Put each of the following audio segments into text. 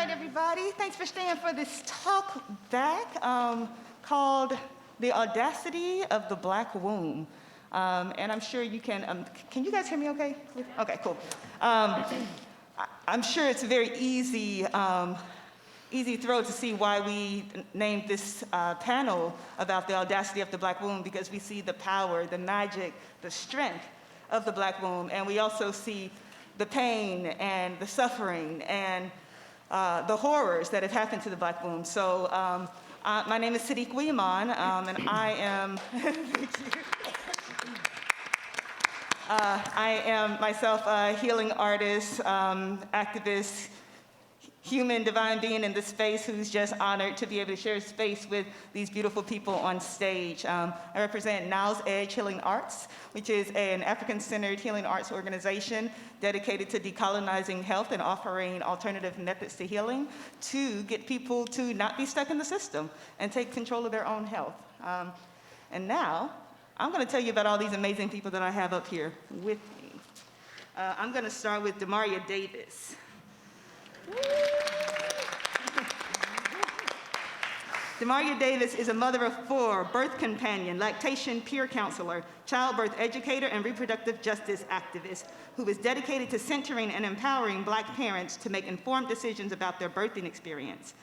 right, everybody. Thanks for staying for this talk back called The Audacity of the Black Womb. And I'm sure you can you guys hear me okay? Okay, cool. I'm sure it's a very easy throw to see why we named this panel about the audacity of the Black womb, because we see the power, the magic, the strength of the Black womb, and we also see the pain and the suffering and the horrors that have happened to the Black womb. So my name is Sadiq Iman, and I am I am myself a healing artist, activist, human divine being in this space who's just honored to be able to share space with these beautiful people on stage. I represent Niles Healing Arts, which is an African-centered healing arts organization dedicated to decolonizing health and offering alternative methods to healing to get people to not be stuck in the system and take control of their own health. And now, I'm gonna tell you about all these amazing people that I have up here with me. I'm gonna start with Demaria Davis. Demaria Davis is a mother of 4, birth companion, lactation peer counselor, childbirth educator, and reproductive justice activist who is dedicated to centering and empowering Black parents to make informed decisions about their birthing experience.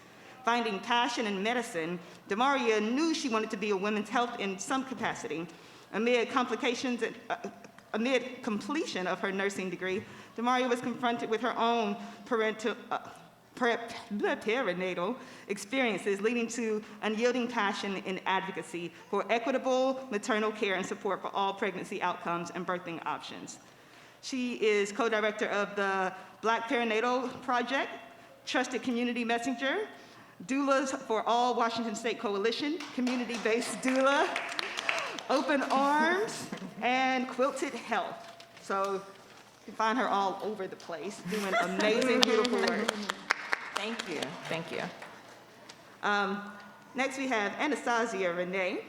Finding passion in medicine, Demaria knew she wanted to be a women's health in some capacity. Amid completion of her nursing degree, Demaria was confronted with her own perinatal experiences, leading to unyielding passion in advocacy for equitable maternal care and support for all pregnancy outcomes and birthing options. She is co-director of the Black Perinatal Project, trusted community messenger, Doulas for All Washington State Coalition, community-based doula, Open Arms, and Quilted Health. So you can find her all over the place doing amazing, beautiful work. Thank you. Thank you. Next we have Anastasia Renee,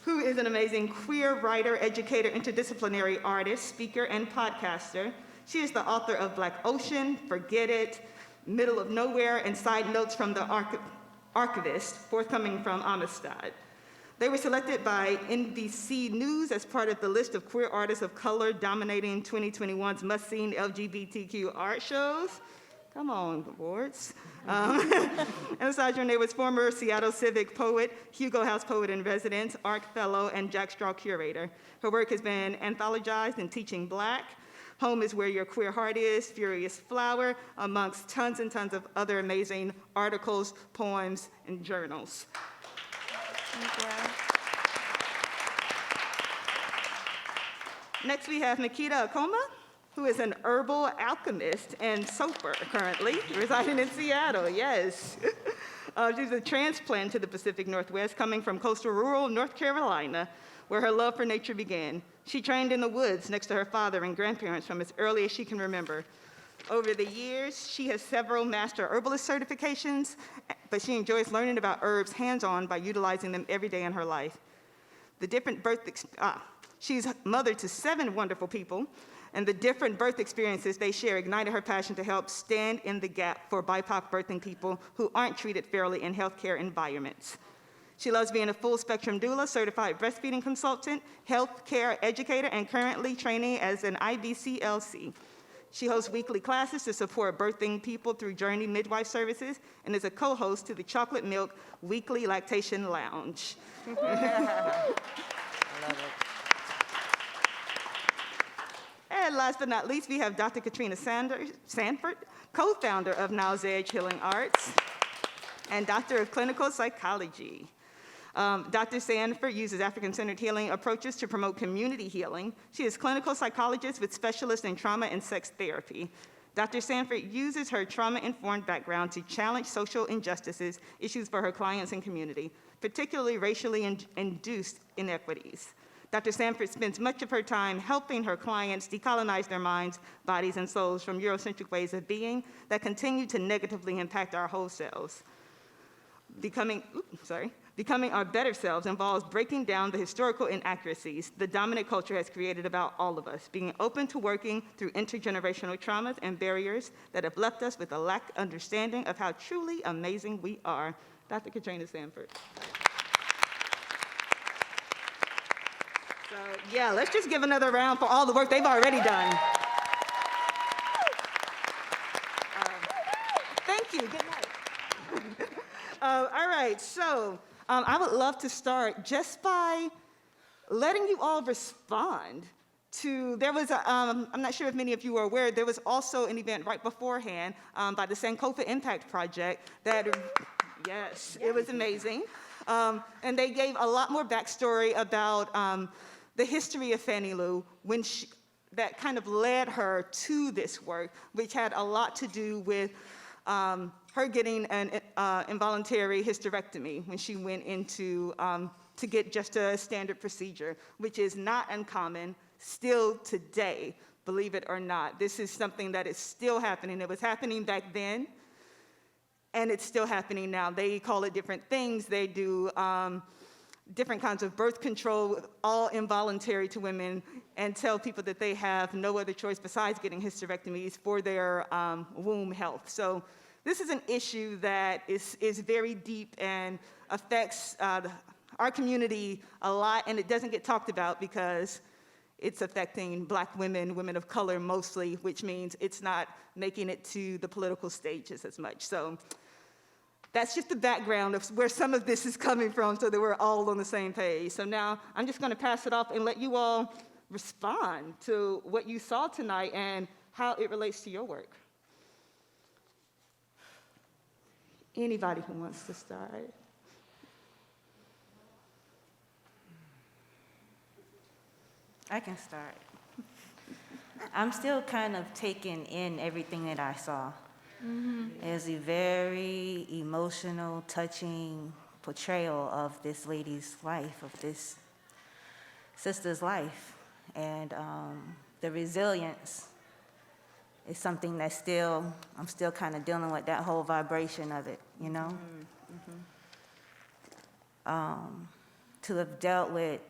who is an amazing queer writer, educator, interdisciplinary artist, speaker, and podcaster. She is the author of Black Ocean, Forget It, Middle of Nowhere, and Side Notes from the Archivist, forthcoming from Amistad. They were selected by NBC News as part of the list of queer artists of color dominating 2021's must-seen LGBTQ art shows. Come on, awards. Anastasia Renee was former Seattle Civic poet, Hugo House poet in residence, ARC fellow, and Jack Straw curator. Her work has been anthologized in Teaching Black, Home is Where Your Queer Heart Is, Furious Flower, amongst tons and tons of other amazing articles, poems, and journals. Thank you. Next we have Nikita Akoma, who is an herbal alchemist and soaper currently, residing in Seattle, yes. She's a transplant to the Pacific Northwest, coming from coastal rural North Carolina, where her love for nature began. She trained in the woods next to her father and grandparents from as early as she can remember. Over the years, she has several master herbalist certifications, but she enjoys learning about herbs hands-on by utilizing them every day in her life. She's mother to 7 wonderful people, and the different birth experiences they share ignited her passion to help stand in the gap for BIPOC birthing people who aren't treated fairly in healthcare environments. She loves being a full-spectrum doula, certified breastfeeding consultant, healthcare educator, and currently training as an IBCLC. She hosts weekly classes to support birthing people through Journey Midwife Services and is a co-host to the Chocolate Milk Weekly Lactation Lounge. I love it. And last but not least, we have Dr. Katrina Sanford, co-founder of Niles Healing Arts and Doctor of Clinical Psychology. Dr. Sanford uses African-centered healing approaches to promote community healing. She is a clinical psychologist with specialists in trauma and sex therapy. Dr. Sanford uses her trauma-informed background to challenge social injustices, issues for her clients and community, particularly racially induced inequities. Dr. Sanford spends much of her time helping her clients decolonize their minds, bodies, and souls from Eurocentric ways of being that continue to negatively impact our whole selves. Becoming our better selves involves breaking down the historical inaccuracies the dominant culture has created about all of us, being open to working through intergenerational traumas and barriers that have left us with a lack of understanding of how truly amazing we are. Dr. Katrina Sanford. So yeah, let's just give another round for all the work they've already done. Thank you, good night. All right, so I would love to start just by letting you all respond to, there was, I'm not sure if many of you are aware, there was also an event right beforehand by the Sankofa Impact Project that, yes, it was amazing. And they gave a lot more backstory about the history of Fannie Lou when that kind of led her to this work, which had a lot to do with her getting an involuntary hysterectomy when she went into to get just a standard procedure, which is not uncommon still today, believe it or not. This is something that is still happening. It was happening back then, and it's still happening now. They call it different things. They do different kinds of birth control, all involuntary to women, and tell people that they have no other choice besides getting hysterectomies for their womb health. So this is an issue that is very deep and affects our community a lot, and it doesn't get talked about because it's affecting Black women, women of color mostly, which means it's not making it to the political stages as much. So that's just the background of where some of this is coming from so that we're all on the same page. So now I'm just gonna pass it off and let you all respond to what you saw tonight and how it relates to your work. Anybody who wants to start. I can start. I'm still kind of taking in everything that I saw. It was a very emotional, touching portrayal of this lady's life, of this sister's life. And the resilience is something that I'm still kind of dealing with that whole vibration of it, you know? To have dealt with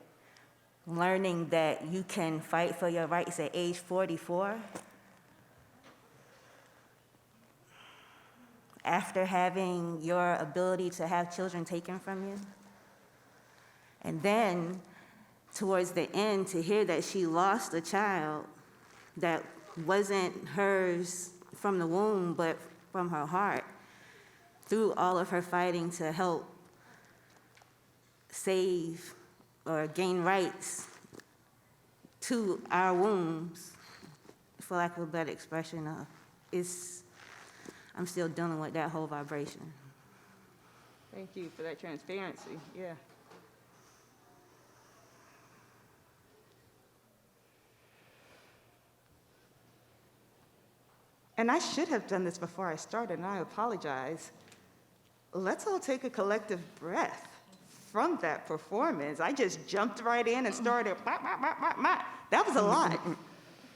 learning that you can fight for your rights at age 44, after having your ability to have children taken from you. And then, towards the end, to hear that she lost a child that wasn't hers from the womb, but from her heart, through all of her fighting to help save or gain rights to our wombs, for lack of a better expression, I'm still dealing with that whole vibration. Thank you for that transparency, yeah. And I should have done this before I started, and I apologize. Let's all take a collective breath from that performance. I just jumped right in and started, that was a lot.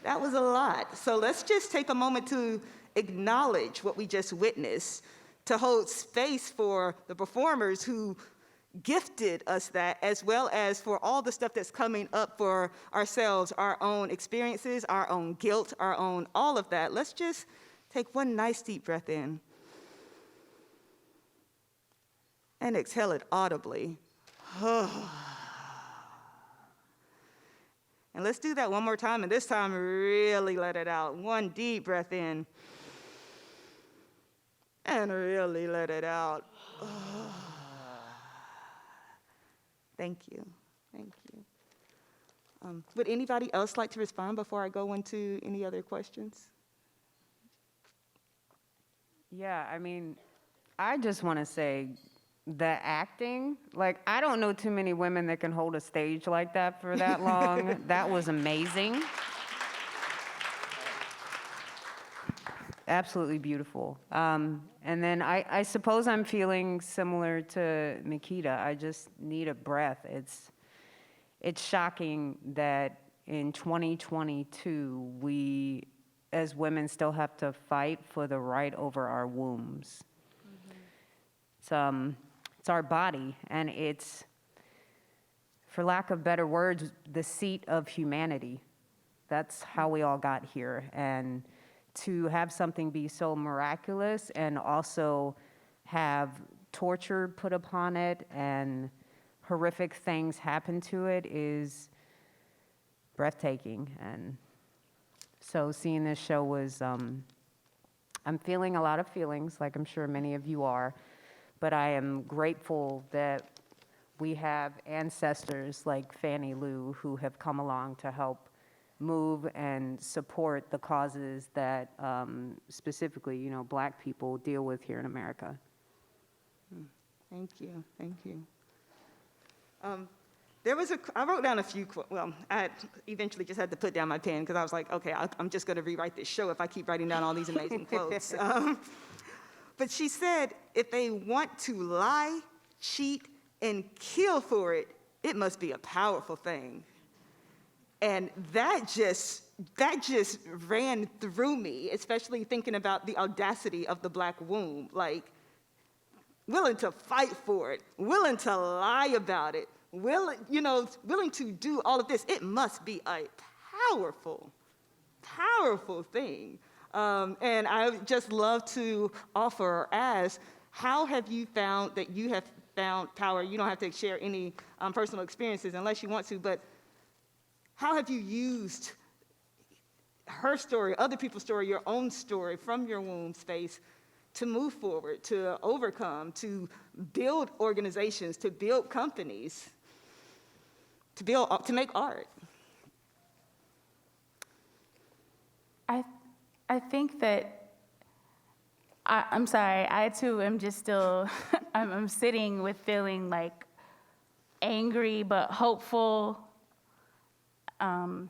That was a lot. So let's just take a moment to acknowledge what we just witnessed, to hold space for the performers who gifted us that, as well as for all the stuff that's coming up for ourselves, our own experiences, our own guilt, our own all of that. Let's just take one nice deep breath in and exhale it audibly. And let's do that one more time, and this time really let it out. One deep breath in and really let it out. Thank you, thank you. Would anybody else like to respond before I go into any other questions? Yeah, I mean, I just want to say the acting, like, I don't know too many women that can hold a stage like that for that long. That was amazing. Absolutely beautiful. And then I suppose I'm feeling similar to Nikita. I just need a breath. It's shocking that in 2022, we as women still have to fight for the right over our wombs. It's our body, and it's, for lack of better words, the seat of humanity. That's how we all got here. And to have something be so miraculous and also have torture put upon it and horrific things happen to it is breathtaking. And so seeing this show was, I'm feeling a lot of feelings, like I'm sure many of you are, but I am grateful that we have ancestors like Fannie Lou who have come along to help move and support the causes that specifically, you know, Black people deal with here in America. Thank you, thank you. I wrote down a few, I eventually just had to put down my pen because I was like, okay, I'm just gonna rewrite this show if I keep writing down all these amazing quotes. But she said, if they want to lie, cheat, and kill for it, it must be a powerful thing. And that just ran through me, especially thinking about the audacity of the Black womb, like willing to fight for it, willing to lie about it, willing to do all of this. It must be a powerful, powerful thing. And I would just love to offer or ask, how have you found that you have found power? You don't have to share any personal experiences unless you want to, but how have you used her story, other people's story, your own story from your womb space to move forward, to overcome, to build organizations, to build companies, to make art? I think that, I'm sorry, I too am just still, I'm sitting with feeling like angry but hopeful, and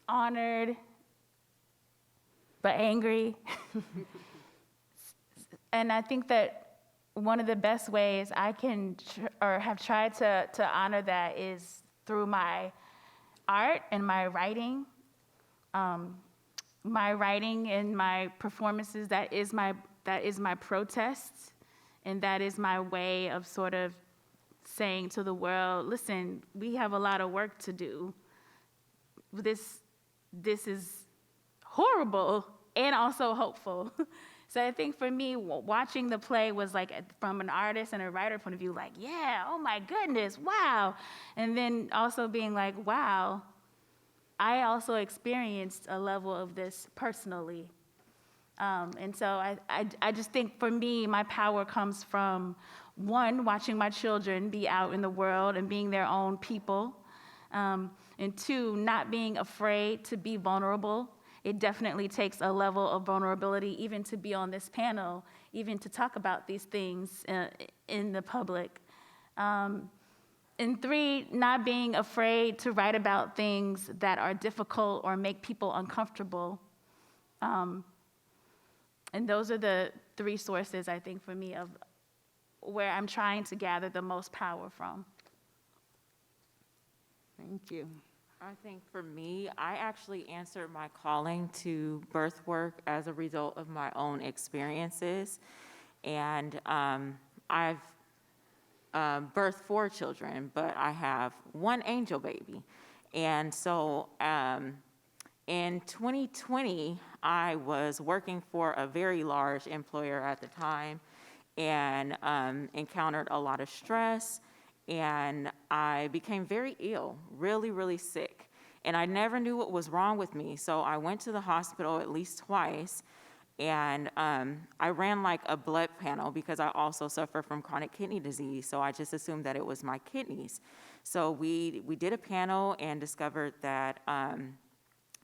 honored but angry. And I think that one of the best ways I can or have tried to honor that is through my art and my writing. My writing and my performances, that is my protest, and that is my way of sort of saying to the world, listen, we have a lot of work to do. This is horrible and also hopeful. So I think for me, watching the play was like, from an artist and a writer point of view, like, yeah, oh my goodness, wow. And then also being like, wow, I also experienced a level of this personally. And so I just think for me, my power comes from, one, watching my children be out in the world and being their own people. And two, not being afraid to be vulnerable. It definitely takes a level of vulnerability even to be on this panel, even to talk about these things in the public. And three, not being afraid to write about things that are difficult or make people uncomfortable. And those are the three sources, I think, for me, of where I'm trying to gather the most power from. Thank you. I think for me, I actually answered my calling to birth work as a result of my own experiences. And I've birthed 4 children, but I have 1 angel baby. And so in 2020, I was working for a very large employer at the time and encountered a lot of stress. And I became very ill, really, really sick. And I never knew what was wrong with me. So I went to the hospital at least twice. And I ran like a blood panel because I also suffer from chronic kidney disease. So I just assumed that it was my kidneys. So we did a panel and discovered that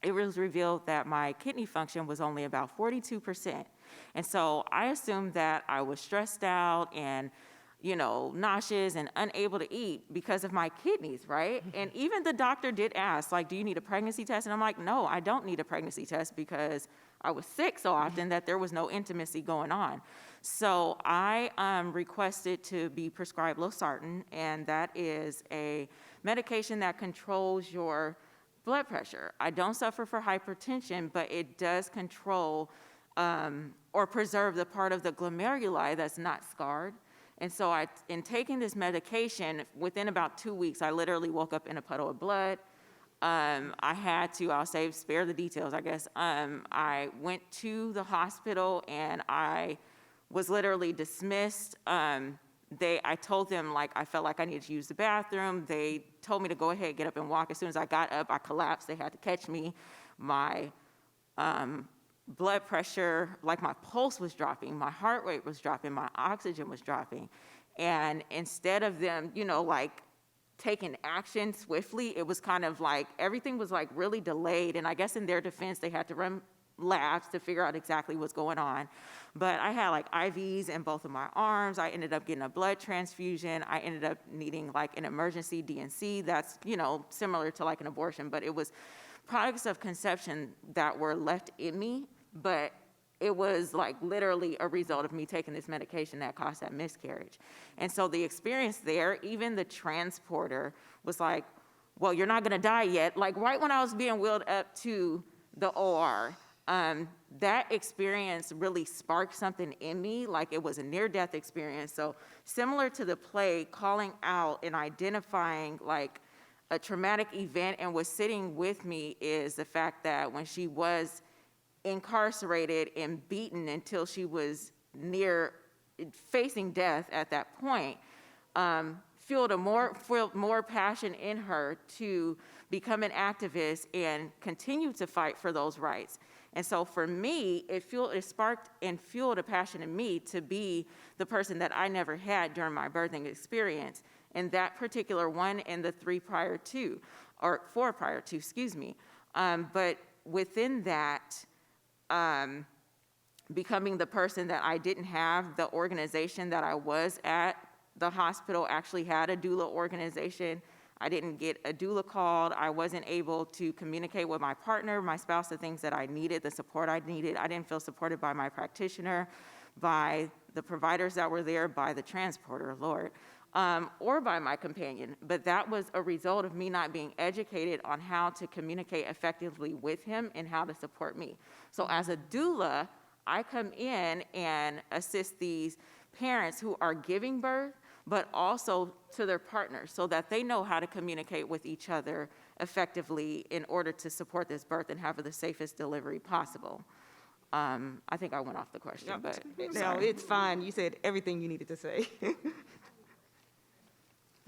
it was revealed that my kidney function was only about 42%. And so I assumed that I was stressed out and nauseous and unable to eat because of my kidneys, right? And even the doctor did ask, like, do you need a pregnancy test? And I'm like, no, I don't need a pregnancy test because I was sick so often that there was no intimacy going on. So I requested to be prescribed losartan, and that is a medication that controls your blood pressure. I don't suffer from hypertension, but it does control or preserve the part of the glomeruli that's not scarred. And so in taking this medication, within about 2 weeks, I literally woke up in a puddle of blood. I had to, spare the details, I guess. I went to the hospital and I was literally dismissed. I told them, like, I felt like I needed to use the bathroom. They told me to go ahead, get up and walk. As soon as I got up, I collapsed. They had to catch me. My blood pressure, like my pulse was dropping, my heart rate was dropping, my oxygen was dropping. And instead of them, like taking action swiftly, it was kind of like everything was like really delayed. And I guess in their defense, they had to run labs to figure out exactly what's going on. But I had like IVs in both of my arms. I ended up getting a blood transfusion. I ended up needing like an emergency DNC. That's, similar to like an abortion, but it was products of conception that were left in me, but it was like literally a result of me taking this medication that caused that miscarriage. And so the experience there, even the transporter was like, well, you're not gonna die yet. Like right when I was being wheeled up to the OR, that experience really sparked something in me, like it was a near-death experience. So similar to the play, calling out and identifying like a traumatic event, and what's sitting with me is the fact that when she was incarcerated and beaten until she was near facing death at that point, fueled more passion in her to become an activist and continue to fight for those rights. And so for me, it sparked and fueled a passion in me to be the person that I never had during my birthing experience. And that particular one and the 4 prior to, excuse me. But within that, becoming the person that I didn't have, the organization that I was at, the hospital actually had a doula organization. I didn't get a doula called. I wasn't able to communicate with my partner, my spouse, the things that I needed, the support I needed. I didn't feel supported by my practitioner, by the providers that were there, by the transporter, Lord, or by my companion. But that was a result of me not being educated on how to communicate effectively with him and how to support me. So as a doula, I come in and assist these parents who are giving birth, but also to their partners so that they know how to communicate with each other effectively in order to support this birth and have the safest delivery possible. I think I went off the question, but No, it's fine. You said everything you needed to say. Were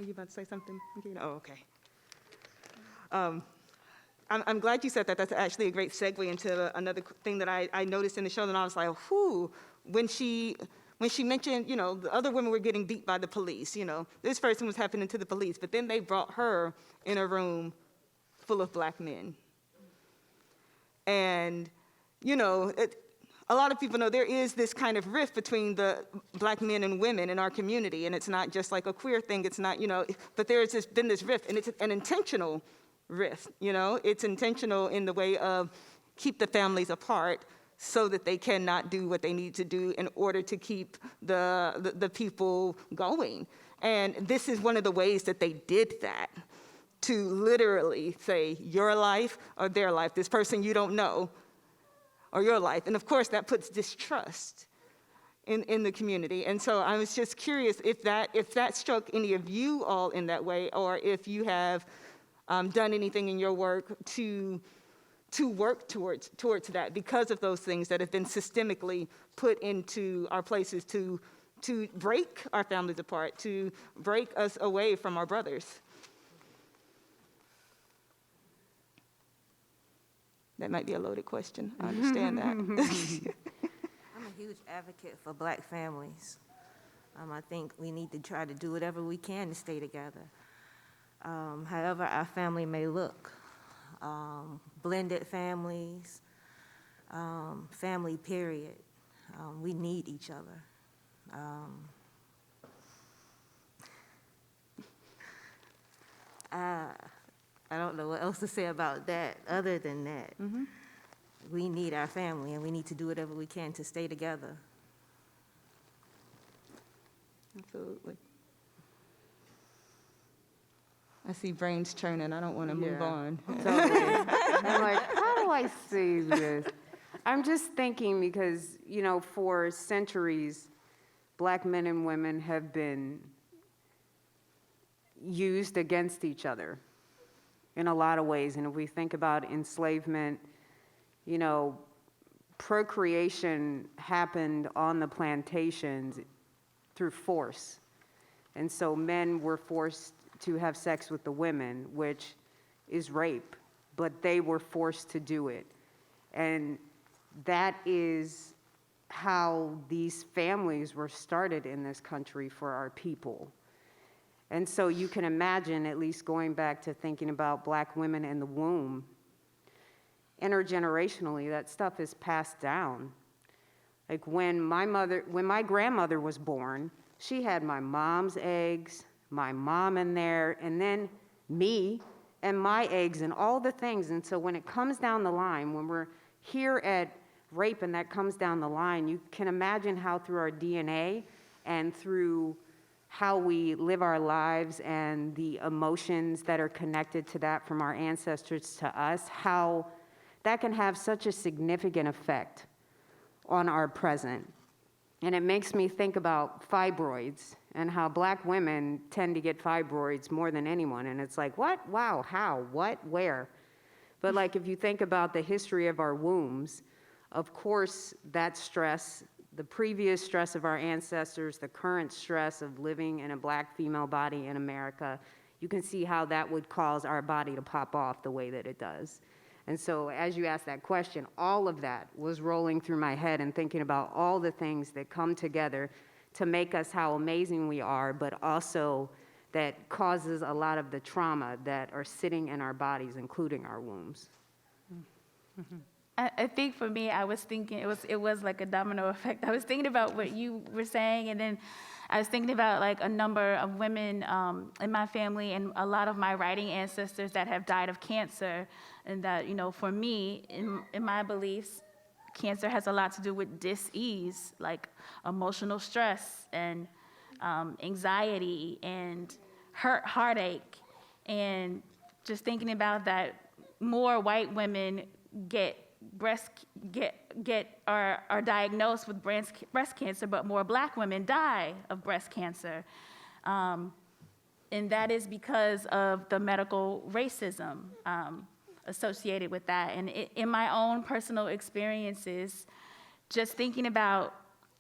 you about to say something, Nikita? Oh, okay. I'm glad you said that. That's actually a great segue into another thing that I noticed in the show, and I was like, whew, when she mentioned, the other women were getting beat by the police, this person was happening to the police, but then they brought her in a room full of black men. And, a lot of people know there is this kind of rift between the black men and women in our community, and it's not just like a queer thing, it's not, but there's been this rift, and it's an intentional rift, It's intentional in the way of keep the families apart so that they cannot do what they need to do in order to keep the people going. And this is one of the ways that they did that, to literally say your life or their life, this person you don't know, or your life. And of course, that puts distrust in the community. And so I was just curious if that struck any of you all in that way, or if you have done anything in your work to work towards that because of those things that have been systemically put into our places to break our families apart, to break us away from our brothers. That might be a loaded question. I understand that. I'm a huge advocate for black families. I think we need to try to do whatever we can to stay together. However our family may look. Blended families, family period. We need each other. I don't know what else to say about that other than that. Mm-hmm. We need our family, and we need to do whatever we can to stay together. Absolutely. I see brains churning. I don't want to move on. Totally. I'm like, how do I say this? I'm just thinking because, you know, for centuries, Black men and women have been used against each other in a lot of ways. And if we think about enslavement, you know, procreation happened on the plantations through force. And so men were forced to have sex with the women, which is rape, but they were forced to do it. And that is how these families were started in this country for our people. And so you can imagine, at least going back to thinking about Black women in the womb, intergenerationally, that stuff is passed down. Like when my grandmother was born, she had my mom's eggs, my mom in there, and then me and my eggs and all the things. And so when it comes down the line, when we're here at rape and that comes down the line, you can imagine how through our DNA and through how we live our lives and the emotions that are connected to that from our ancestors to us, how that can have such a significant effect on our present. And it makes me think about fibroids and how Black women tend to get fibroids more than anyone. And it's like, what? Wow, how? What? Where? But like if you think about the history of our wombs, of course that stress, the previous stress of our ancestors, the current stress of living in a Black female body in America, you can see how that would cause our body to pop off the way that it does. And so as you asked that question, all of that was rolling through my head and thinking about all the things that come together to make us how amazing we are, but also that causes a lot of the trauma that are sitting in our bodies, including our wombs. I think for me, I was thinking, it was like a domino effect. I was thinking about what you were saying, and then I was thinking about like a number of women in my family and a lot of my writing ancestors that have died of cancer, and that, you know, for me, in my beliefs, cancer has a lot to do with dis-ease, like emotional stress and anxiety and heartache, and just thinking about that more white women are diagnosed with breast cancer, but more Black women die of breast cancer. And that is because of the medical racism associated with that. And in my own personal experiences, just thinking about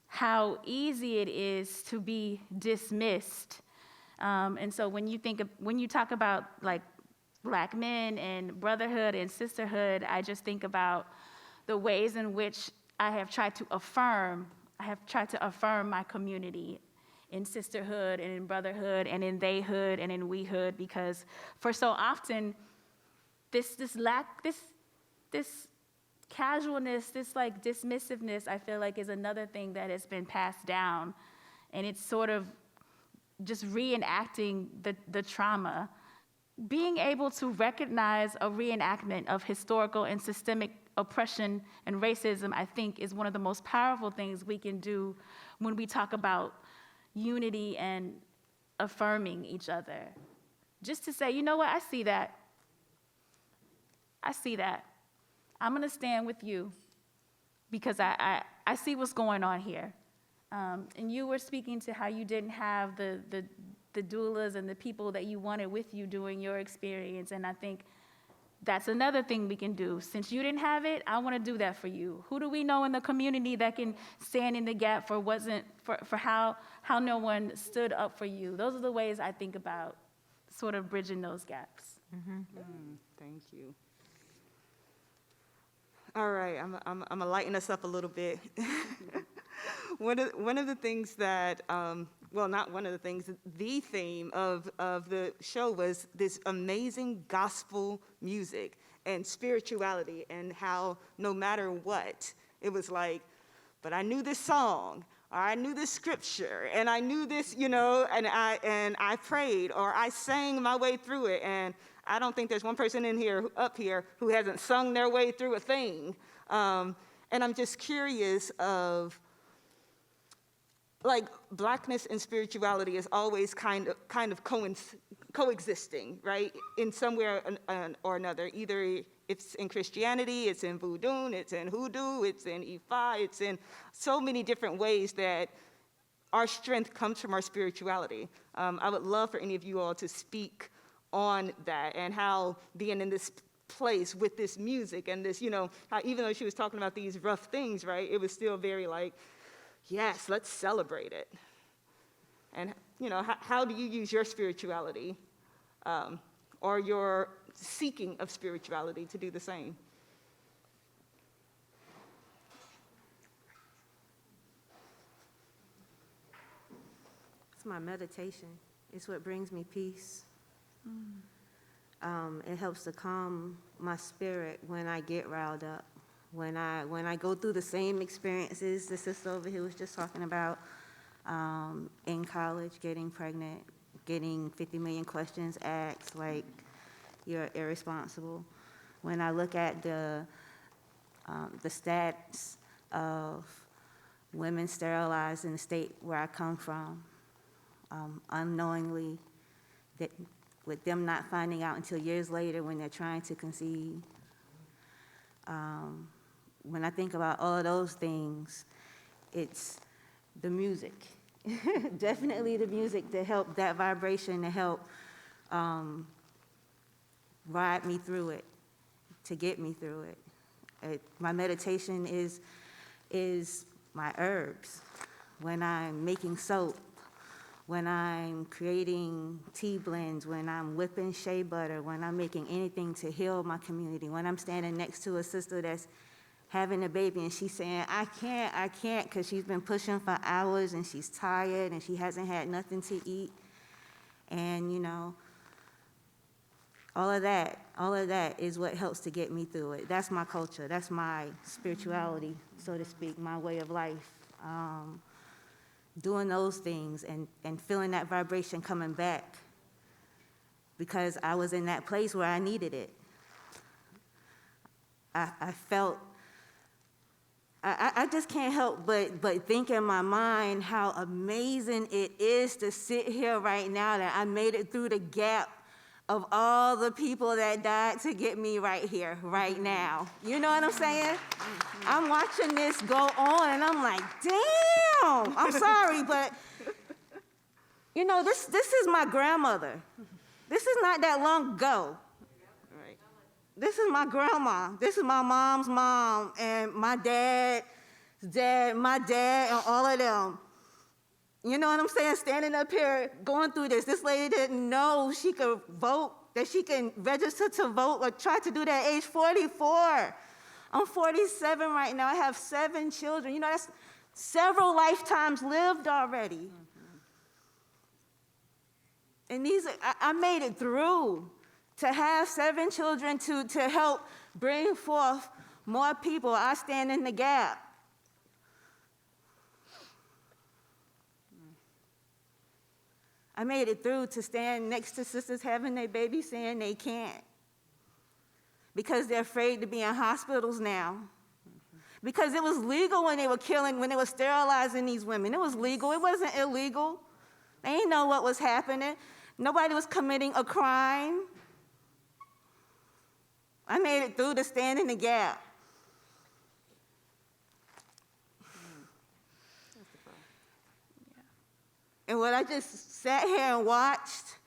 how easy it is to be dismissed. And so when you talk about like Black men and brotherhood and sisterhood, I just think about the ways in which I have tried to affirm my community in sisterhood and in brotherhood and in theyhood and in wehood, because for so often this casualness, this like dismissiveness, I feel like is another thing that has been passed down, and it's sort of just reenacting the trauma. Being able to recognize a reenactment of historical and systemic oppression and racism, I think, is one of the most powerful things we can do when we talk about unity and affirming each other. Just to say, you know what, I see that. I'm gonna stand with you because I see what's going on here. And you were speaking to how you didn't have the doulas and the people that you wanted with you during your experience, and I think that's another thing we can do. Since you didn't have it, I want to do that for you. Who do we know in the community that can stand in the gap for how no one stood up for you? Those are the ways I think about sort of bridging those gaps. Mm-hmm. Thank you. All right, I'm gonna lighten us up a little bit. One of the things that, well, not one of the things, the theme of the show was this amazing gospel music and spirituality, and how no matter what, it was like, but I knew this song, or I knew this scripture, and I knew this, you know, and I prayed, or I sang my way through it, and I don't think there's one person up here who hasn't sung their way through a thing. And I'm just curious of, like, Blackness and spirituality is always kind of coexisting, right? In some way or another. Either it's in Christianity, it's in voodoo, it's in hoodoo, it's in Ifa, it's in so many different ways that our strength comes from our spirituality. I would love for any of you all to speak on that and how being in this place with this music and this, how even though she was talking about these rough things, right, it was still very like, yes, let's celebrate it. And, how do you use your spirituality or your seeking of spirituality to do the same? It's my meditation. It's what brings me peace. It helps to calm my spirit when I get riled up. When I go through the same experiences the sister over here was just talking about, in college, getting pregnant, getting 50 million questions asked, like, you're irresponsible. When I look at the stats of women sterilized in the state where I come from, unknowingly, that with them not finding out until years later when they're trying to conceive. When I think about all of those things, it's the music. Definitely the music to help that vibration, to help ride me through it, to get me through it. My meditation is my herbs. When I'm making soap, when I'm creating tea blends, when I'm whipping shea butter, when I'm making anything to heal my community, when I'm standing next to a sister that's having a baby and she's saying, I can't, because she's been pushing for hours and she's tired and she hasn't had nothing to eat. And, all of that is what helps to get me through it. That's my culture. That's my spirituality, so to speak, my way of life. Doing those things and feeling that vibration coming back because I was in that place where I needed it. I felt, I just can't help but think in my mind how amazing it is to sit here right now that I made it through the gap of all the people that died to get me right here, right now. You know what I'm saying? I'm watching this go on, and I'm like, damn, I'm sorry, but, this is my grandmother. This is not that long ago. Right. This is my grandma. This is my mom's mom, and my dad's dad, my dad, and all of them. You know what I'm saying? Standing up here, going through this. This lady didn't know she could vote, that she can register to vote or try to do that at age 44. I'm 47 right now. I have 7 children. That's several lifetimes lived already. And I made it through. To have 7 children to help bring forth more people, I stand in the gap. I made it through to stand next to sisters having their baby saying they can't because they're afraid to be in hospitals now. Because it was legal when they were sterilizing these women. It was legal. It wasn't illegal. They didn't know what was happening. Nobody was committing a crime. I made it through to stand in the gap. And when I just sat here and watched,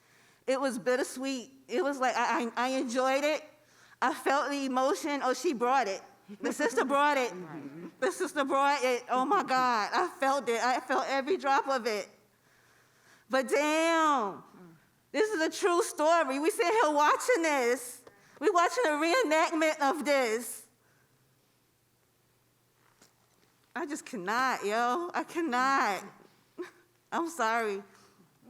it was bittersweet. It was like I enjoyed it. I felt the emotion. Oh, she brought it. The sister brought it. The sister brought it. Oh, my God. I felt it. I felt every drop of it. But damn, this is a true story. We sit here watching this. We're watching a reenactment of this. I just cannot, yo. I cannot. I'm sorry.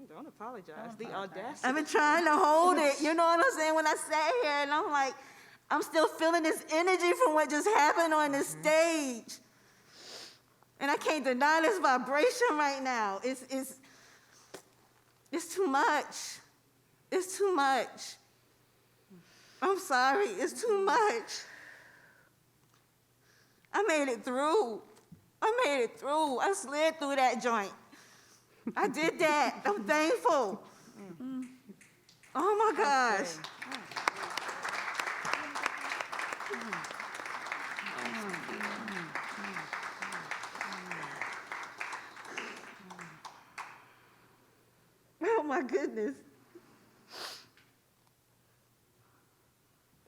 Don't apologize. The audacity. I've been trying to hold it. You know what I'm saying? When I sat here and I'm like, I'm still feeling this energy from what just happened on the stage. And I can't deny this vibration right now. It's too much. It's too much. I'm sorry. It's too much. I made it through. I slid through that joint. I did that. I'm thankful. Oh, my gosh. Oh my goodness.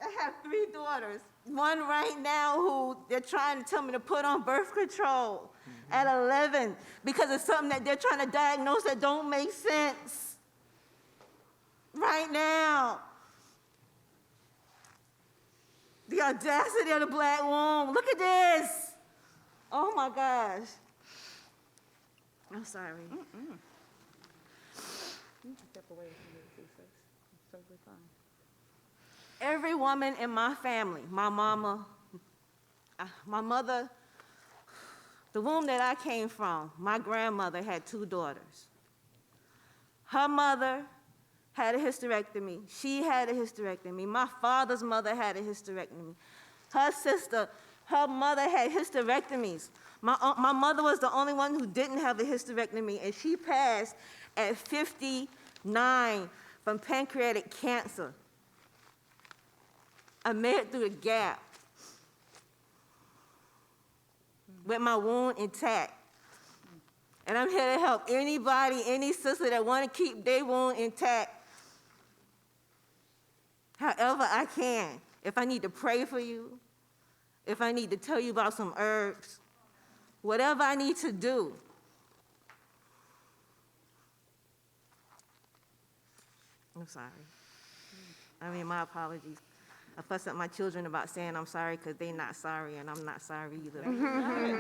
I have 3 daughters. One right now who they're trying to tell me to put on birth control at 11 because of something that they're trying to diagnose that don't make sense. Right now. The audacity of the black womb. Look at this. Oh my gosh. I'm sorry. Step away from the Jesus. Totally fine. Every woman in my family, my mama, my mother, the womb that I came from, my grandmother had 2 daughters. Her mother had a hysterectomy. She had a hysterectomy. My father's mother had a hysterectomy. Her sister, her mother had hysterectomies. My mother was the only one who didn't have a hysterectomy, and she passed at 59 from pancreatic cancer. I made it through the gap with my wound intact. And I'm here to help anybody, any sister that want to keep their wound intact, however I can. If I need to pray for you, if I need to tell you about some herbs, whatever I need to do. I'm sorry. My apologies. I fuss at my children about saying I'm sorry because they're not sorry and I'm not sorry either.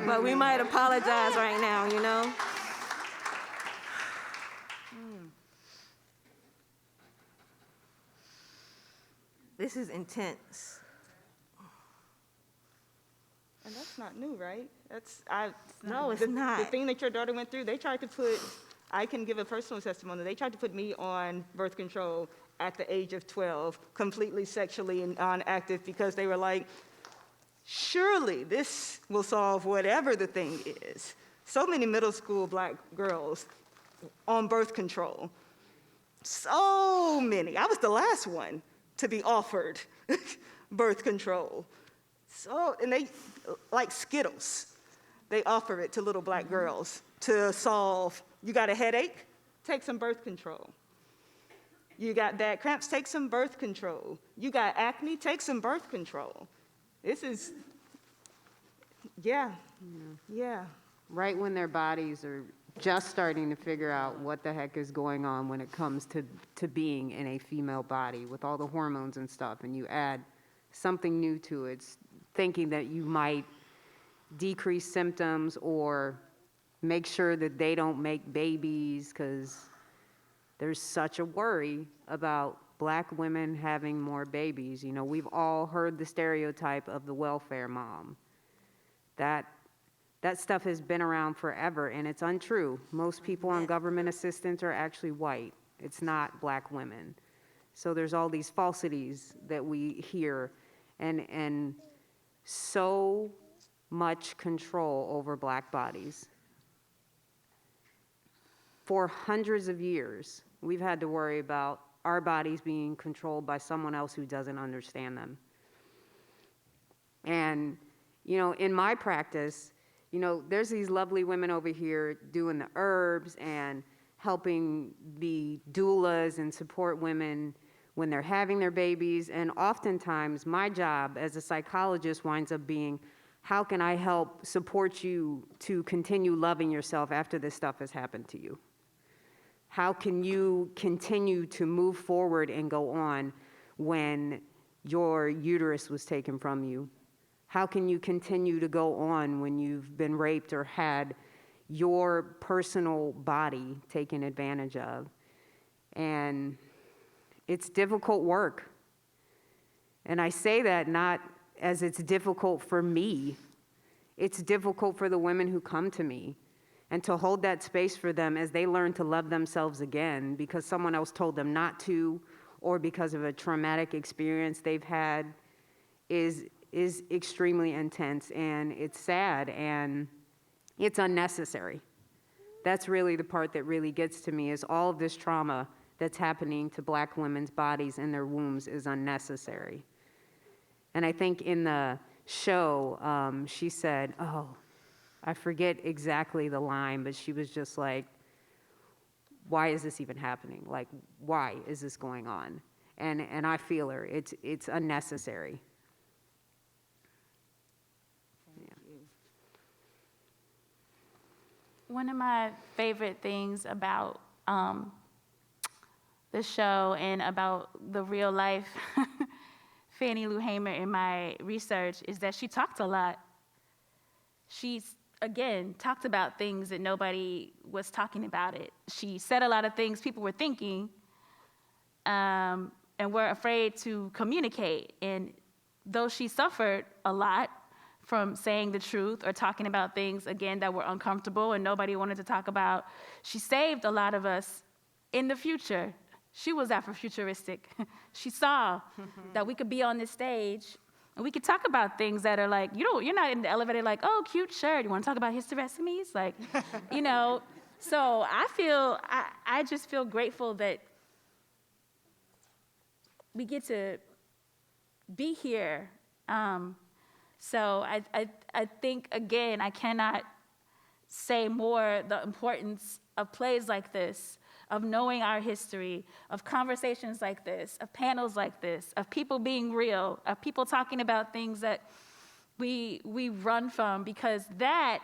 But we might apologize right now, you know? This is intense. And that's not new, right? No, it's the not. thing that your daughter went through, they tried to put, I can give a personal testimony, they tried to put me on birth control at the age of 12, completely sexually non-active, because they were like, surely this will solve whatever the thing is. So many middle school black girls on birth control. So many. I was the last one to be offered birth control. And they, like Skittles, they offer it to little black girls to solve, you got a headache? Take some birth control. You got bad cramps? Take some birth control. You got acne? Take some birth control. This is, yeah. Right when their bodies are just starting to figure out what the heck is going on when it comes to being in a female body with all the hormones and stuff, and you add something new to it, thinking that you might decrease symptoms or make sure that they don't make babies, because there's such a worry about black women having more babies. You know, we've all heard the stereotype of the welfare mom. That stuff has been around forever, and it's untrue. Most people on government assistance are actually white. It's not black women. So there's all these falsities that we hear, and so much control over black bodies. For hundreds of years, we've had to worry about our bodies being controlled by someone else who doesn't understand them. And, you know, in my practice, you know, there's these lovely women over here doing the herbs and helping be doulas and support women when they're having their babies. And oftentimes, my job as a psychologist winds up being, how can I help support you to continue loving yourself after this stuff has happened to you? How can you continue to move forward and go on when your uterus was taken from you? How can you continue to go on when you've been raped or had your personal body taken advantage of? And it's difficult work. And I say that not as it's difficult for me. It's difficult for the women who come to me. And to hold that space for them as they learn to love themselves again because someone else told them not to, or because of a traumatic experience they've had, is extremely intense, and it's sad, and it's unnecessary. That's really the part that really gets to me, is all of this trauma that's happening to black women's bodies in their wombs is unnecessary. And I think in the show, she said, oh, I forget exactly the line, but she was just like, why is this even happening? Like, why is this going on? And I feel her. It's unnecessary. One of my favorite things about the show and about the real life Fannie Lou Hamer in my research is that she talked a lot. She's, again, talked about things that nobody was talking about it. She said a lot of things people were thinking and were afraid to communicate. And though she suffered a lot from saying the truth or talking about things, again, that were uncomfortable and nobody wanted to talk about, she saved a lot of us in the future. She was Afrofuturistic. She saw that we could be on this stage and we could talk about things that are like, you're not in the elevator like, oh, cute shirt. You want to talk about hysterectomies? Like, So I just feel grateful that we get to be here. So I think, again, I cannot say more the importance of plays like this, of knowing our history, of conversations like this, of panels like this, of people being real, of people talking about things that we run from, because that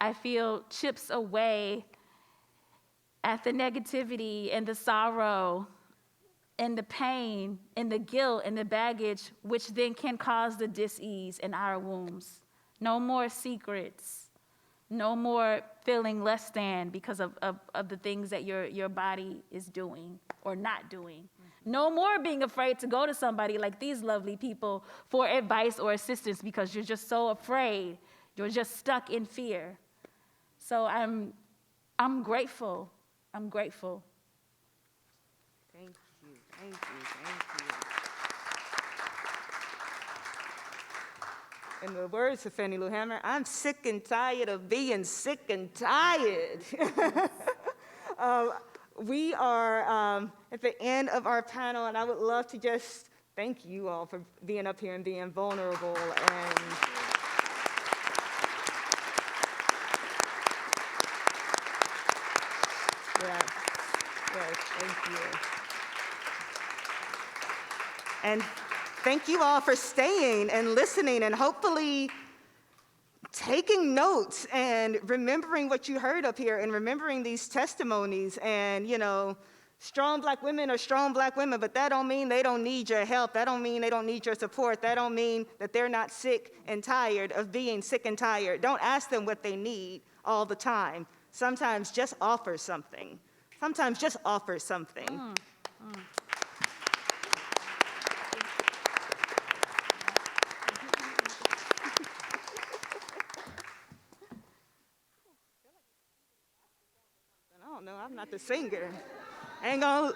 I feel chips away at the negativity and the sorrow and the pain and the guilt and the baggage, which then can cause the dis-ease in our wombs. No more secrets. No more feeling less than because of the things that your body is doing or not doing. Mm-hmm. No more being afraid to go to somebody like these lovely people for advice or assistance because you're just so afraid. You're just stuck in fear. So I'm grateful. I'm grateful. Thank you, thank you, thank you. In the words of Fannie Lou Hamer, I'm sick and tired of being sick and tired. We are at the end of our panel, and I would love to just thank you all for being up here and being vulnerable. And yes, thank you. And thank you all for staying and listening and hopefully taking notes and remembering what you heard up here and remembering these testimonies. And, strong black women are strong black women, but that don't mean they don't need your help. That don't mean they don't need your support. That don't mean that they're not sick and tired of being sick and tired. Don't ask them what they need all the time. Sometimes just offer something. Sometimes just offer something. I don't know, I'm not the singer. I ain't gonna